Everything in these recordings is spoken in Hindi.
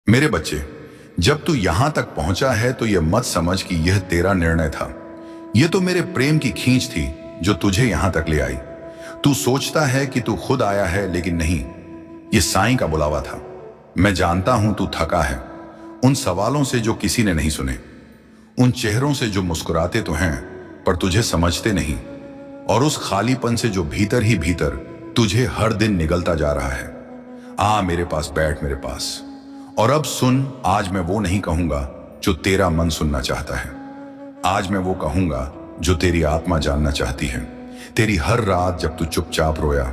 मेरे बच्चे, जब तू यहां तक पहुंचा है तो यह मत समझ कि यह तेरा निर्णय था। यह तो मेरे प्रेम की खींच थी जो तुझे यहां तक ले आई। तू सोचता है कि तू खुद आया है, लेकिन नहीं, यह साईं का बुलावा था। मैं जानता हूं तू थका है, उन सवालों से जो किसी ने नहीं सुने, उन चेहरों से जो मुस्कुराते तो हैं पर तुझे समझते नहीं, और उस खालीपन से जो भीतर ही भीतर तुझे हर दिन निगलता जा रहा है। आ मेरे पास बैठ, मेरे पास। और अब सुन, आज मैं वो नहीं कहूंगा जो तेरा मन सुनना चाहता है। आज मैं वो कहूंगा जो तेरी आत्मा जानना चाहती है। तेरी हर रात जब तू चुपचाप रोया,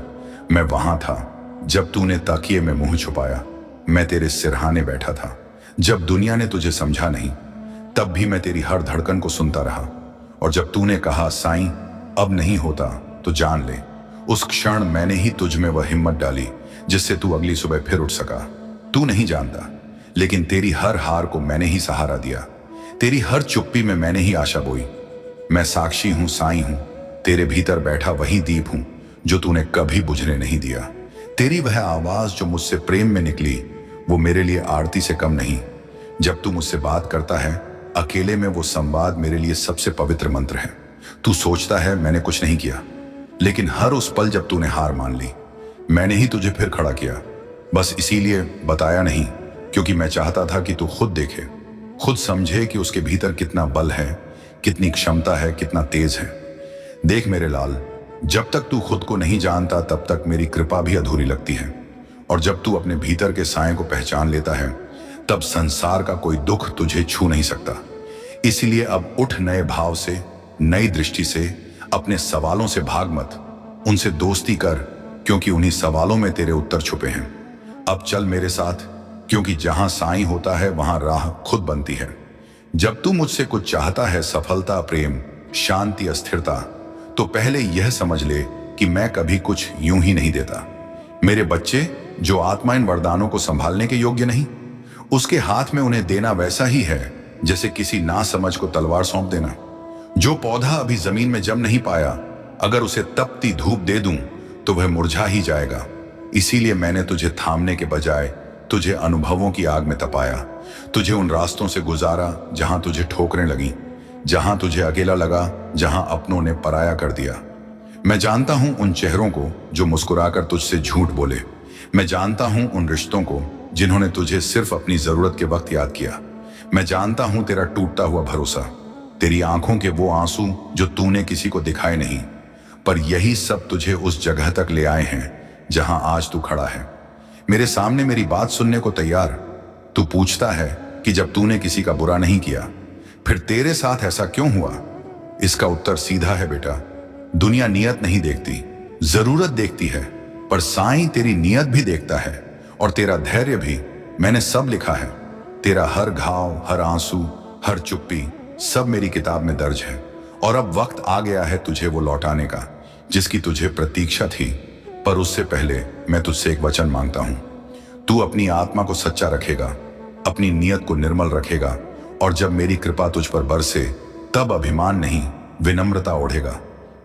मैं वहां था। जब तूने तकिए में मुंह छुपाया, मैं तेरे सिरहाने बैठा था। जब दुनिया ने तुझे समझा नहीं, तब भी मैं तेरी हर धड़कन को सुनता रहा। और जब तूने कहा साईं अब नहीं होता, तो जान ले, उस क्षण मैंने ही तुझ में वह हिम्मत डाली जिससे तू अगली सुबह फिर उठ सका। तू नहीं जानता, लेकिन तेरी हर हार को मैंने ही सहारा दिया। तेरी हर चुप्पी में मैंने ही आशा बोई। मैं साक्षी हूं, साईं हूं, तेरे भीतर बैठा वही दीप हूं जो तूने कभी बुझने नहीं दिया। तेरी वह आवाज जो मुझसे प्रेम में निकली, वो मेरे लिए आरती से कम नहीं। जब तू मुझसे बात करता है अकेले में, वो संवाद मेरे लिए सबसे पवित्र मंत्र है। तू सोचता है मैंने कुछ नहीं किया, लेकिन हर उस पल जब तूने हार मान ली, मैंने ही तुझे फिर खड़ा किया। बस इसीलिए बताया नहीं, क्योंकि मैं चाहता था कि तू खुद देखे, खुद समझे कि उसके भीतर कितना बल है, कितनी क्षमता है, कितना तेज है। देख मेरे लाल, जब तक तू खुद को नहीं जानता तब तक मेरी कृपा भी अधूरी लगती है। और जब तू अपने भीतर के साए को पहचान लेता है, तब संसार का कोई दुख तुझे छू नहीं सकता। इसलिए अब उठ, नए भाव से, नई दृष्टि से। अपने सवालों से भाग मत, उनसे दोस्ती कर, क्योंकि उन्हीं सवालों में तेरे उत्तर छुपे हैं। अब चल मेरे साथ, क्योंकि जहां साईं होता है वहां राह खुद बनती है। जब तू मुझसे कुछ चाहता है, सफलता, प्रेम, शांति, अस्थिरता, तो पहले यह समझ ले कि मैं कभी कुछ यूं ही नहीं देता। मेरे बच्चे, जो आत्मा इन वरदानों को संभालने के योग्य नहीं, उसके हाथ में उन्हें देना वैसा ही है जैसे किसी नासमझ को तलवार सौंप देना। जो पौधा अभी जमीन में जम नहीं पाया, अगर उसे तपती धूप दे दूं तो वह मुरझा ही जाएगा। इसीलिए मैंने तुझे थामने के बजाय तुझे अनुभवों की आग में तपाया। तुझे उन रास्तों से गुजारा जहां तुझे ठोकरें लगी, जहां तुझे अकेला लगा, जहां अपनों ने पराया कर दिया। मैं जानता हूं उन चेहरों को जो मुस्कुराकर तुझसे झूठ बोले। मैं जानता हूं उन रिश्तों को जिन्होंने तुझे सिर्फ अपनी जरूरत के वक्त याद किया। मैं जानता हूं तेरा टूटता हुआ भरोसा, तेरी आंखों के वो आंसू जो तूने किसी को दिखाए नहीं, पर यही सब तुझे उस जगह तक ले आए हैं जहां आज तू खड़ा है, मेरे सामने, मेरी बात सुनने को तैयार। तू पूछता है कि जब तूने किसी का बुरा नहीं किया, फिर तेरे साथ ऐसा क्यों हुआ? इसका उत्तर सीधा है बेटा, दुनिया नियत नहीं देखती, जरूरत देखती है। पर साईं तेरी नियत भी देखता है, और तेरा धैर्य भी। मैंने सब लिखा है, तेरा हर घाव, हर आंसू, हर चुप्पी, सब मेरी किताब में दर्ज है। और अब वक्त आ गया है तुझे वो लौटाने का जिसकी तुझे प्रतीक्षा थी। पर उससे पहले मैं तुझसे एक वचन मांगता हूं। तू अपनी आत्मा को सच्चा रखेगा, अपनी नियत को निर्मल रखेगा, और जब मेरी कृपा तुझ पर बरसे, तब अभिमान नहीं, विनम्रता ओढ़ेगा,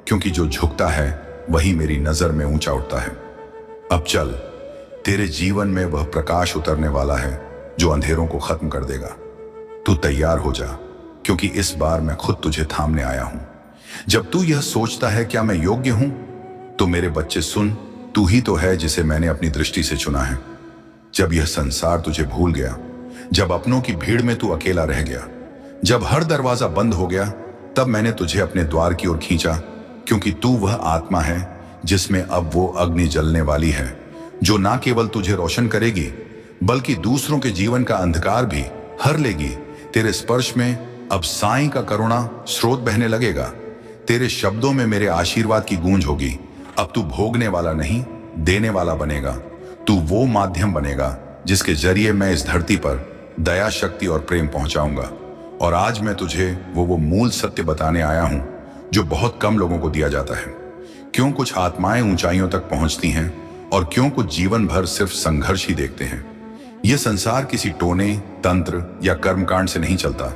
क्योंकि जो झुकता है वही मेरी नजर में ऊंचा उठता है। अब चल, तेरे जीवन में वह प्रकाश उतरने वाला है जो अंधेरों को खत्म कर देगा। तू तैयार हो जा, क्योंकि इस बार मैं खुद तुझे थामने आया हूं। जब तू यह सोचता है क्या मैं योग्य हूं, तो मेरे बच्चे सुन, तू ही तो है जिसे मैंने अपनी दृष्टि से चुना है। जब यह संसार तुझे भूल गया, जब अपनों की भीड़ में तू अकेला रह गया, जब हर दरवाजा बंद हो गया, तब मैंने तुझे अपने द्वार की ओर खींचा, क्योंकि तू वह आत्मा है जिसमें अब वो अग्नि जलने वाली है जो ना केवल तुझे रोशन करेगी, बल्कि दूसरों के जीवन का अंधकार भी हर लेगी। तेरे स्पर्श में अब साईं का करुणा स्रोत बहने लगेगा। तेरे शब्दों में मेरे आशीर्वाद की गूंज होगी। अब तू भोगने वाला नहीं, देने वाला बनेगा। तू वो माध्यम बनेगा जिसके जरिए मैं इस धरती पर दया, शक्ति और प्रेम पहुंचाऊंगा। और आज मैं तुझे वो मूल सत्य बताने आया हूं जो बहुत कम लोगों को दिया जाता है। क्यों कुछ आत्माएं ऊंचाइयों तक पहुंचती हैं और क्यों कुछ जीवन भर सिर्फ संघर्ष ही देखते हैं। यह संसार किसी टोने, तंत्र या कर्मकांड से नहीं चलता।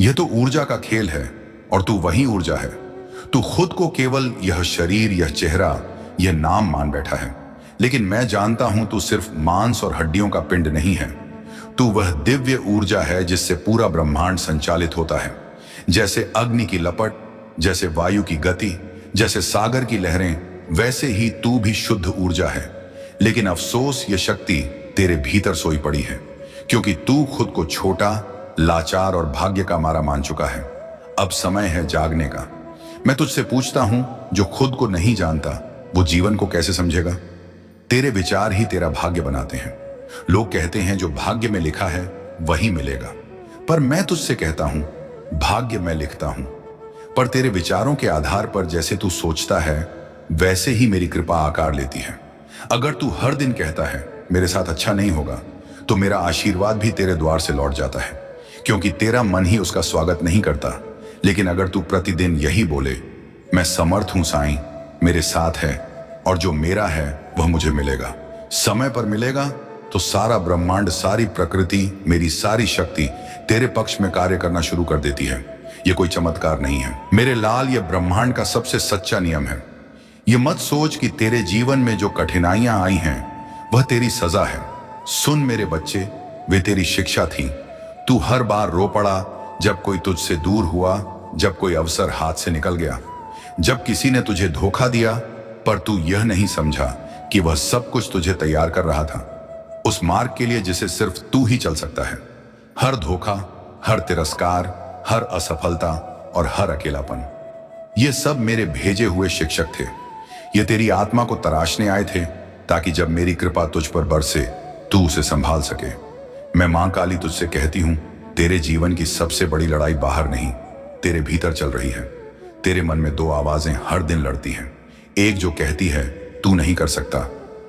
यह तो ऊर्जा का खेल है, और तू वही ऊर्जा है। तू खुद को केवल यह शरीर, यह चेहरा, यह नाम मान बैठा है, लेकिन मैं जानता हूं तू सिर्फ मांस और हड्डियों का पिंड नहीं है। तू वह दिव्य ऊर्जा है जिससे पूरा ब्रह्मांड संचालित होता है। जैसे अग्नि की लपट, जैसे वायु की गति, जैसे सागर की लहरें, वैसे ही तू भी शुद्ध ऊर्जा है। लेकिन अफसोस, ये शक्ति तेरे भीतर सोई पड़ी है, क्योंकि तू खुद को छोटा, लाचार और भाग्य का मारा मान चुका है। अब समय है जागने का। मैं तुझसे पूछता हूं, जो खुद को नहीं जानता वो जीवन को कैसे समझेगा? तेरे विचार ही तेरा भाग्य बनाते हैं। लोग कहते हैं जो भाग्य में लिखा है वही मिलेगा, पर मैं तुझसे कहता हूं, भाग्य मैं लिखता हूं, पर तेरे विचारों के आधार पर जैसे तू सोचता है वैसे ही मेरी कृपा आकार लेती है। अगर तू हर दिन कहता है मेरे साथ अच्छा नहीं होगा, तो मेरा आशीर्वाद भी तेरे द्वार से लौट जाता है, क्योंकि तेरा मन ही उसका स्वागत नहीं करता। लेकिन अगर तू प्रतिदिन यही बोले, मैं समर्थ हूं साईं, मेरे साथ है, और जो मेरा है वह मुझे मिलेगा, समय पर मिलेगा, तो सारा ब्रह्मांड, सारी प्रकृति, मेरी सारी शक्ति तेरे पक्ष में कार्य करना शुरू कर देती है। यह कोई चमत्कार नहीं है मेरे लाल, यह ब्रह्मांड का सबसे सच्चा नियम है। यह मत सोच कि तेरे जीवन में जो कठिनाइयां आई हैं वह तेरी सजा है। सुन मेरे बच्चे, वे तेरी शिक्षा थी। तू हर बार रो पड़ा जब कोई तुझसे दूर हुआ, जब कोई अवसर हाथ से निकल गया, जब किसी ने तुझे धोखा दिया, पर तू यह नहीं समझा कि वह सब कुछ तुझे तैयार कर रहा था उस मार्ग के लिए जिसे सिर्फ तू ही चल सकता है। हर धोखा, हर तिरस्कार, हर असफलता और हर अकेलापन, ये सब मेरे भेजे हुए शिक्षक थे। ये तेरी आत्मा को तराशने आए थे, ताकि जब मेरी कृपा तुझ पर बरसे तू उसे संभाल सके। मैं मां काली तुझसे कहती हूं, तेरे जीवन की सबसे बड़ी लड़ाई बाहर नहीं, तेरे भीतर चल रही है। तेरे मन में दो आवाजें हर दिन लड़ती हैं। एक जो कहती है तू नहीं कर सकता,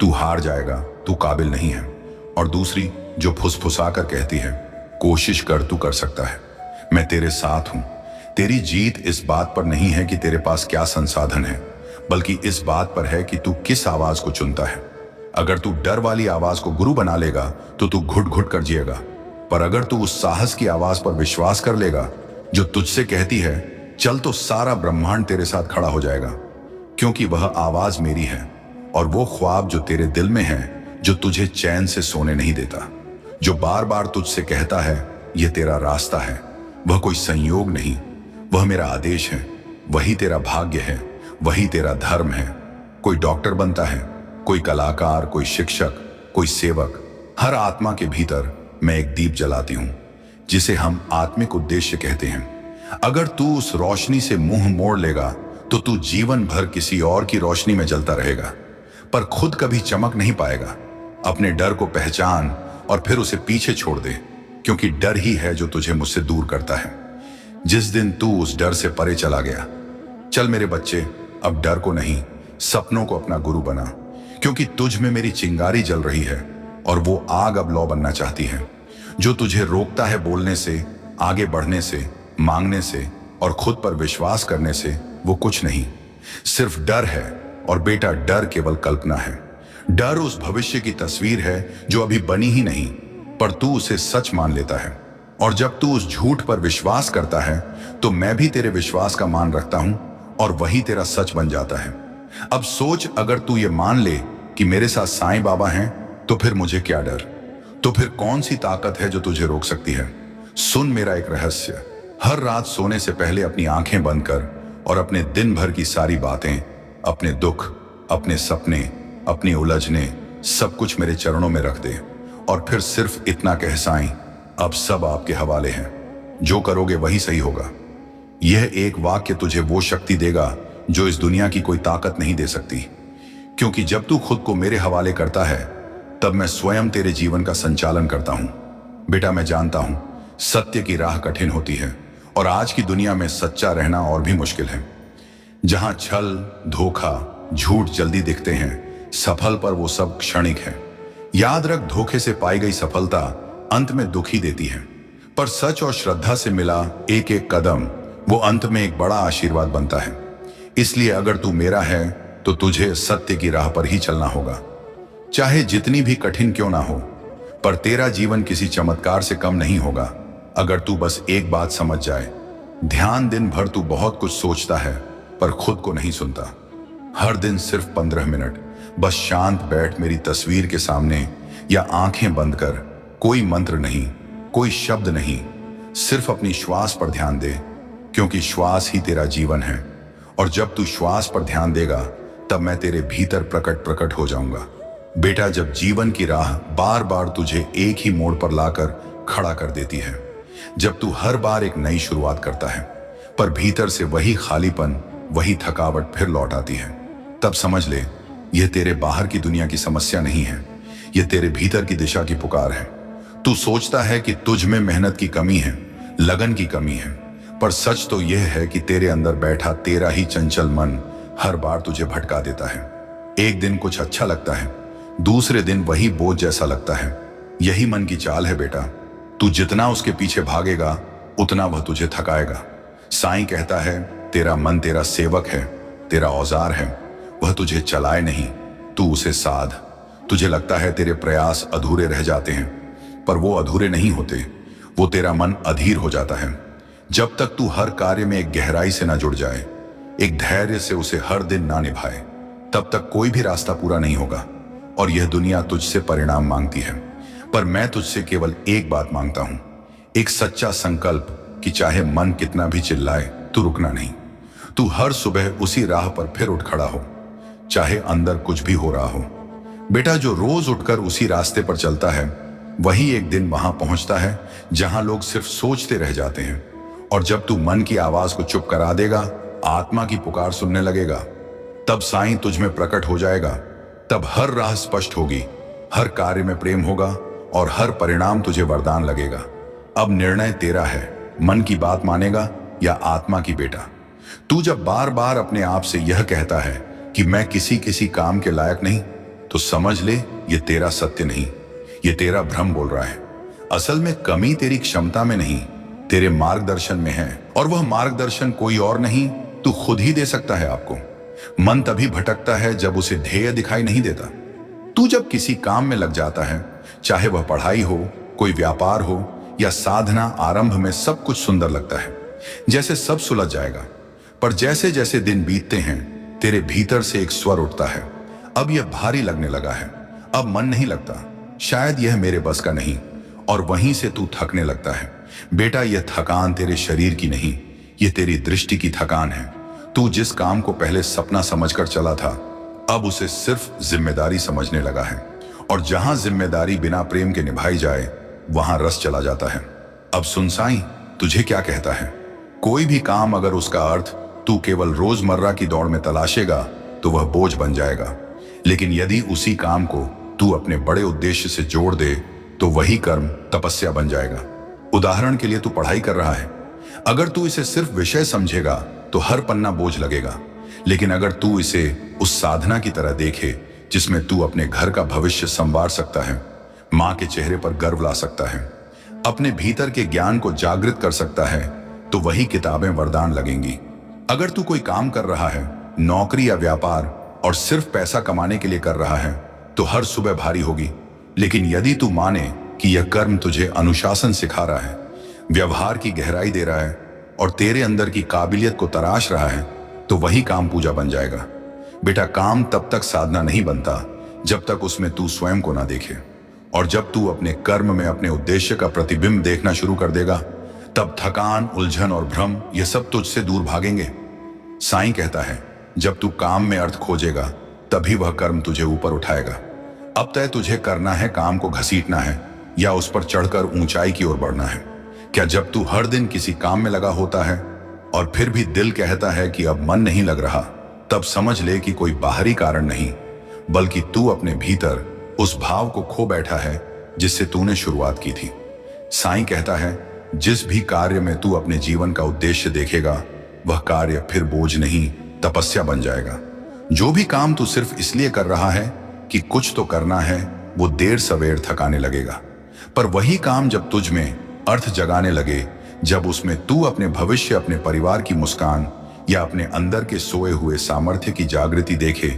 तू हार जाएगा, तू काबिल नहीं है, और दूसरी जो फुसफुसा कर कहती है कोशिश कर, तू कर सकता है, मैं तेरे साथ हूं। तेरी जीत इस बात पर नहीं है कि तेरे पास क्या संसाधन है, बल्कि इस बात पर है कि तू किस आवाज को चुनता है। अगर तू डर वाली आवाज को गुरु बना लेगा तो तू घुट घुट कर जिएगा, पर अगर तू उस साहस की आवाज पर विश्वास कर लेगा जो तुझसे कहती है चल, तो सारा ब्रह्मांड तेरे साथ खड़ा हो जाएगा, क्योंकि वह आवाज मेरी है। और वो ख्वाब जो तेरे दिल में है, जो तुझे चैन से सोने नहीं देता, जो बार बार तुझसे कहता है यह तेरा रास्ता है, वह कोई संयोग नहीं, वह मेरा आदेश है। वही तेरा भाग्य है, वही तेरा धर्म है। कोई डॉक्टर बनता है, कोई कलाकार, कोई शिक्षक, कोई सेवक। हर आत्मा के भीतर मैं एक दीप जलाती हूं, जिसे हम आत्मिक उद्देश्य कहते हैं। अगर तू उस रोशनी से मुंह मोड़ लेगा तो तू जीवन भर किसी और की रोशनी में जलता रहेगा, पर खुद कभी चमक नहीं पाएगा। अपने डर को पहचान और फिर उसे पीछे छोड़ दे, क्योंकि डर ही है जो तुझे मुझसे दूर करता है। जिस दिन तू उस डर से परे चला गया, चल मेरे बच्चे, अब डर को नहीं, सपनों को अपना गुरु बना, क्योंकि तुझ में मेरी चिंगारी जल रही है और वो आग अब लौ बनना चाहती है। जो तुझे रोकता है बोलने से, आगे बढ़ने से, मांगने से और खुद पर विश्वास करने से, वो कुछ नहीं, सिर्फ डर है। और बेटा, डर केवल कल्पना है। डर उस भविष्य की तस्वीर है जो अभी बनी ही नहीं, पर तू उसे सच मान लेता है। और जब तू उस झूठ पर विश्वास करता है तो मैं भी तेरे विश्वास का मान रखता हूं और वही तेरा सच बन जाता है। अब सोच, अगर तू ये मान ले कि मेरे साथ साईं बाबा हैं, तो फिर मुझे क्या डर? तो फिर कौन सी ताकत है जो तुझे रोक सकती है? सुन मेरा एक रहस्य। हर रात सोने से पहले अपनी आंखें बंद कर और अपने दिन भर की सारी बातें, अपने दुख, अपने सपने, अपनी उलझने, सब कुछ मेरे चरणों में रख दे। और फिर सिर्फ इतना कह, साईं अब सब आपके हवाले हैं, जो करोगे वही सही होगा। यह एक वाक्य तुझे वो शक्ति देगा जो इस दुनिया की कोई ताकत नहीं दे सकती, क्योंकि जब तू खुद को मेरे हवाले करता है तब मैं स्वयं तेरे जीवन का संचालन करता हूं। बेटा, मैं जानता हूं सत्य की राह कठिन होती है और आज की दुनिया में सच्चा रहना और भी मुश्किल है। जहां छल, धोखा, झूठ जल्दी दिखते हैं, सफल पर वो सब क्षणिक है। याद रख, धोखे से पाई गई सफलता अंत में दुख ही देती है, पर सच और श्रद्धा से मिला एक एक कदम वो अंत में एक बड़ा आशीर्वाद बनता है। इसलिए अगर तू मेरा है तो तुझे सत्य की राह पर ही चलना होगा, चाहे जितनी भी कठिन क्यों ना हो। पर तेरा जीवन किसी चमत्कार से कम नहीं होगा अगर तू बस एक बात समझ जाए। ध्यान, दिन भर तू बहुत कुछ सोचता है पर खुद को नहीं सुनता। हर दिन सिर्फ 15 मिनट बस शांत बैठ मेरी तस्वीर के सामने या आंखें बंद कर कोई मंत्र नहीं, कोई शब्द नहीं, सिर्फ अपनी श्वास पर ध्यान दे, क्योंकि श्वास ही तेरा जीवन है। और जब तू श्वास पर ध्यान देगा तब मैं तेरे भीतर प्रकट प्रकट हो जाऊंगा। बेटा, जब जीवन की राह बार बार तुझे एक ही मोड़ पर लाकर खड़ा कर देती है, जब तू हर बार एक नई शुरुआत करता है पर भीतर से वही खालीपन, वही थकावट फिर लौट आती है, तब समझ ले यह तेरे बाहर की दुनिया की समस्या नहीं है, यह तेरे भीतर की दिशा की पुकार है। तू सोचता है कि तुझ में मेहनत की कमी है, लगन की कमी है, पर सच तो यह है कि तेरे अंदर बैठा तेरा ही चंचल मन हर बार तुझे भटका देता है। एक दिन कुछ अच्छा लगता है, दूसरे दिन वही बोझ जैसा लगता है। यही मन की चाल है बेटा। तू जितना उसके पीछे भागेगा उतना वह तुझे थकाएगा। साईं कहता है, तेरा मन तेरा सेवक है, तेरा औजार है, वह तुझे चलाए नहीं, तू उसे साध। तुझे लगता है तेरे प्रयास अधूरे रह जाते हैं, पर वो अधूरे नहीं होते, वो तेरा मन अधीर हो जाता है। जब तक तू हर कार्य में एक गहराई से ना जुड़ जाए, एक धैर्य से उसे हर दिन ना निभाए, तब तक कोई भी रास्ता पूरा नहीं होगा। और यह दुनिया तुझसे परिणाम मांगती है, पर मैं तुझसे केवल एक बात मांगता हूं, एक सच्चा संकल्प कि चाहे मन कितना भी चिल्लाए तू रुकना नहीं। तू हर सुबह उसी राह पर फिर उठ खड़ा हो, चाहे अंदर कुछ भी हो रहा हो। बेटा, जो रोज उठकर उसी रास्ते पर चलता है वही एक दिन वहां पहुंचता है जहां लोग सिर्फ सोचते रह जाते हैं। और जब तू मन की आवाज को चुप करा देगा, आत्मा की पुकार सुनने लगेगा, तब साईं तुझ में प्रकट हो जाएगा। तब हर राह स्पष्ट होगी, हर कार्य में प्रेम होगा और हर परिणाम तुझे वरदान लगेगा। अब निर्णय तेरा है, मन की बात मानेगा या आत्मा की। बेटा, तू जब बार बार अपने आप से यह कहता है कि मैं किसी किसी काम के लायक नहीं, तो समझ ले ये तेरा सत्य नहीं, ये तेरा भ्रम बोल रहा है। असल में कमी तेरी क्षमता में नहीं, तेरे मार्गदर्शन में है। और वह मार्गदर्शन कोई और नहीं, तू खुद ही दे सकता है आपको। मन तभी भटकता है जब उसे ध्येय दिखाई नहीं देता। तू जब किसी काम में लग जाता है, चाहे वह पढ़ाई हो, कोई व्यापार हो या साधना, आरंभ में सब कुछ सुंदर लगता है, जैसे सब सुलझ जाएगा। पर जैसे जैसे दिन बीतते हैं, तेरे भीतर से एक स्वर उठता है, अब यह भारी लगने लगा है, अब मन नहीं लगता, शायद यह मेरे बस का नहीं। और वहीं से तू थकने लगता है। बेटा, यह थकान तेरे शरीर की नहीं, यह तेरी दृष्टि की थकान है। तू जिस काम को पहले सपना समझकर चला था, अब उसे सिर्फ जिम्मेदारी समझने लगा है। और जहां जिम्मेदारी बिना प्रेम के निभाई जाए, वहां रस चला जाता है। अब सुन साईं तुझे क्या कहता है। कोई भी काम अगर उसका अर्थ तू केवल रोजमर्रा की दौड़ में तलाशेगा तो वह बोझ बन जाएगा। लेकिन यदि उसी काम को तू अपने बड़े उद्देश्य से जोड़ दे तो वही कर्म तपस्या बन जाएगा। उदाहरण के लिए तू पढ़ाई कर रहा है, अगर तू इसे सिर्फ विषय समझेगा तो हर पन्ना बोझ लगेगा। लेकिन अगर तू इसे उस साधना की तरह देखे जिसमें तू अपने घर का भविष्य संवार सकता है, माँ के चेहरे पर गर्व ला सकता है, अपने भीतर के ज्ञान को जागृत कर सकता है, तो वही किताबें वरदान लगेंगी। अगर तू कोई काम कर रहा है, नौकरी या व्यापार, और सिर्फ पैसा कमाने के लिए कर रहा है, तो हर सुबह भारी होगी। लेकिन यदि तू माने कि यह कर्म तुझे अनुशासन सिखा रहा है, व्यवहार की गहराई दे रहा है और तेरे अंदर की काबिलियत को तराश रहा है, तो वही काम पूजा बन जाएगा। बेटा, काम तब तक साधना नहीं बनता जब तक उसमें तू स्वयं को ना देखे। और जब तू अपने कर्म में अपने उद्देश्य का प्रतिबिंब देखना शुरू कर देगा, तब थकान, उलझन और भ्रम ये सब तुझसे दूर भागेंगे। साईं कहता है, जब तू काम में अर्थ खोजेगा तभी वह कर्म तुझे ऊपर उठाएगा। अब तय तुझे करना है, काम को घसीटना है या उस पर चढ़कर ऊंचाई की ओर बढ़ना है। क्या जब तू हर दिन किसी काम में लगा होता है और फिर भी दिल कहता है कि अब मन नहीं लग रहा, तब समझ ले कि कोई बाहरी कारण नहीं, बल्कि तू अपने भीतर उस भाव को खो बैठा है जिससे तूने शुरुआत की थी। साईं कहता है, जिस भी कार्य में तू अपने जीवन का उद्देश्य देखेगा, वह कार्य फिर बोझ नहीं, तपस्या बन जाएगा। जो भी काम तू सिर्फ इसलिए कर रहा है कि कुछ तो करना है, वो देर सवेर थकाने लगेगा। पर वही काम जब तुझ में अर्थ जगाने लगे, जब उसमें तू अपने भविष्य, अपने परिवार की मुस्कान या अपने अंदर के सोए हुए सामर्थ्य की जागृति देखे,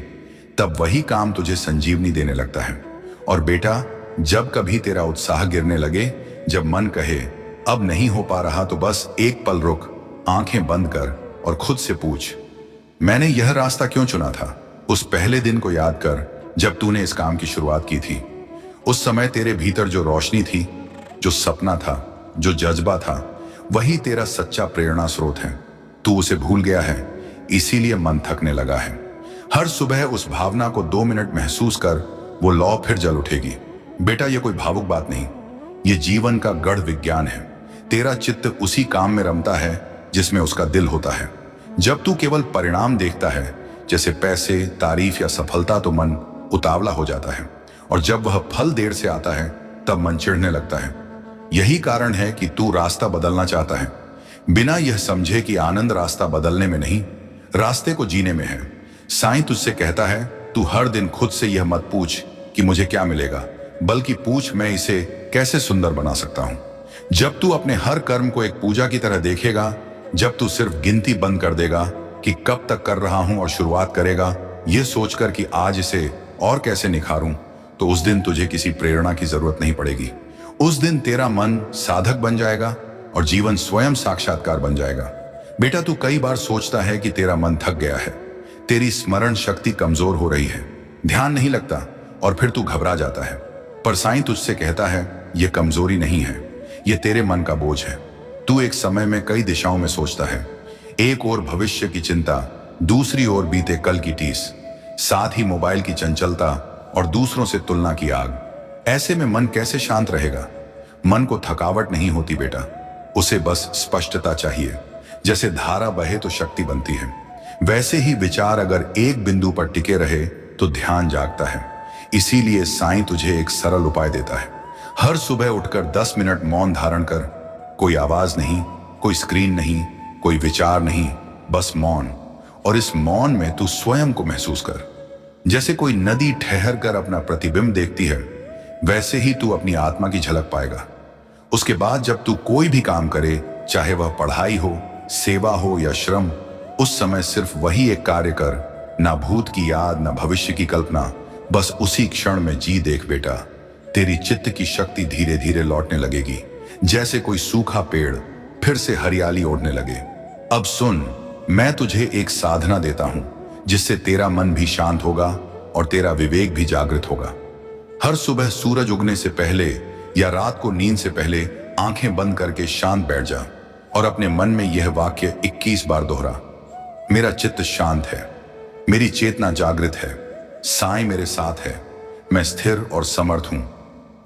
तब वही काम तुझे संजीवनी देने लगता है। और बेटा, जब कभी तेरा उत्साह गिरने लगे, जब मन कहे अब नहीं हो पा रहा, तो बस एक पल रुक, आंखें बंद कर और खुद से पूछ, मैंने यह रास्ता क्यों चुना था। उस पहले दिन को याद कर जब तूने इस काम की शुरुआत की थी। उस समय तेरे भीतर जो रोशनी थी, जो सपना था, जो जज्बा था, वही तेरा सच्चा प्रेरणा स्रोत है। तू उसे भूल गया है, इसीलिए मन थकने लगा है। हर सुबह उस भावना को 2 मिनट महसूस कर, वो लौ फिर जल उठेगी। बेटा, ये कोई भावुक बात नहीं, ये जीवन का गढ़ विज्ञान है। तेरा चित्त उसी काम में रमता है जिसमें उसका दिल होता है। जब तू केवल परिणाम देखता है, जैसे पैसे, तारीफ या सफलता, तो मन उतावला हो जाता है, और जब वह फल देर से आता है तब मन चिढ़ने लगता है। यही कारण है कि तू रास्ता बदलना चाहता है, बिना यह समझे कि आनंद रास्ता बदलने में नहीं, रास्ते को जीने में है। साईं तुझसे कहता है, तू हर दिन खुद से यह मत पूछ कि मुझे क्या मिलेगा, बल्कि पूछ मैं इसे कैसे सुंदर बना सकता हूं। जब तू अपने हर कर्म को एक पूजा की तरह देखेगा, जब तू सिर्फ गिनती बंद कर देगा कि कब तक कर रहा हूं और शुरुआत करेगा यह सोचकर कि आज इसे और कैसे निखारूं, तो उस दिन तुझे किसी प्रेरणा की जरूरत नहीं पड़ेगी। उस दिन तेरा मन साधक बन जाएगा और जीवन स्वयं साक्षात्कार बन जाएगा। बेटा, तू कई बार सोचता है कि तेरा मन थक गया है, तेरी स्मरण शक्ति कमजोर हो रही है, ध्यान नहीं लगता, और फिर तू घबरा जाता है। पर साईं तुझसे कहता है, यह कमजोरी नहीं है, यह तेरे मन का बोझ है। तू एक समय में कई दिशाओं में सोचता है, एक ओर भविष्य की चिंता, दूसरी ओर बीते कल की टीस, साथ ही मोबाइल की चंचलता और दूसरों से तुलना की आग। ऐसे में मन कैसे शांत रहेगा? मन को थकावट नहीं होती बेटा, उसे बस स्पष्टता चाहिए। जैसे धारा बहे तो शक्ति बनती है, वैसे ही विचार अगर एक बिंदु पर टिके रहे तो ध्यान जागता है। इसीलिए साईं तुझे एक सरल उपाय देता है। हर सुबह उठकर 10 मिनट मौन धारण कर। कोई आवाज नहीं, कोई स्क्रीन नहीं, कोई विचार नहीं, बस मौन। और इस मौन में तू स्वयं को महसूस कर। जैसे कोई नदी ठहर कर अपना प्रतिबिंब देखती है, वैसे ही तू अपनी आत्मा की झलक पाएगा। उसके बाद जब तू कोई भी काम करे, चाहे वह पढ़ाई हो, सेवा हो या श्रम, उस समय सिर्फ वही एक कार्य कर, ना भूत की याद, ना भविष्य की कल्पना, बस उसी क्षण में जी देख बेटा। तेरी चित्त की शक्ति धीरे धीरे लौटने लगेगी, जैसे कोई सूखा पेड़ फिर से हरियाली ओढ़ने लगे। अब सुन, मैं तुझे एक साधना देता हूं, जिससे तेरा मन भी शांत होगा और तेरा विवेक भी जागृत होगा। हर सुबह सूरज उगने से पहले या रात को नींद से पहले आंखें बंद करके शांत बैठ जा और अपने मन में यह वाक्य 21 बार दोहरा। मेरा चित्त शांत है, मेरी चेतना जागृत है, साईं मेरे साथ है, मैं स्थिर और समर्थ हूं।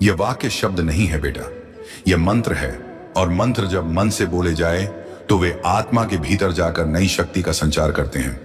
यह वाक्य शब्द नहीं है बेटा, यह मंत्र है, और मंत्र जब मन से बोले जाए तो वे आत्मा के भीतर जाकर नई शक्ति का संचार करते हैं।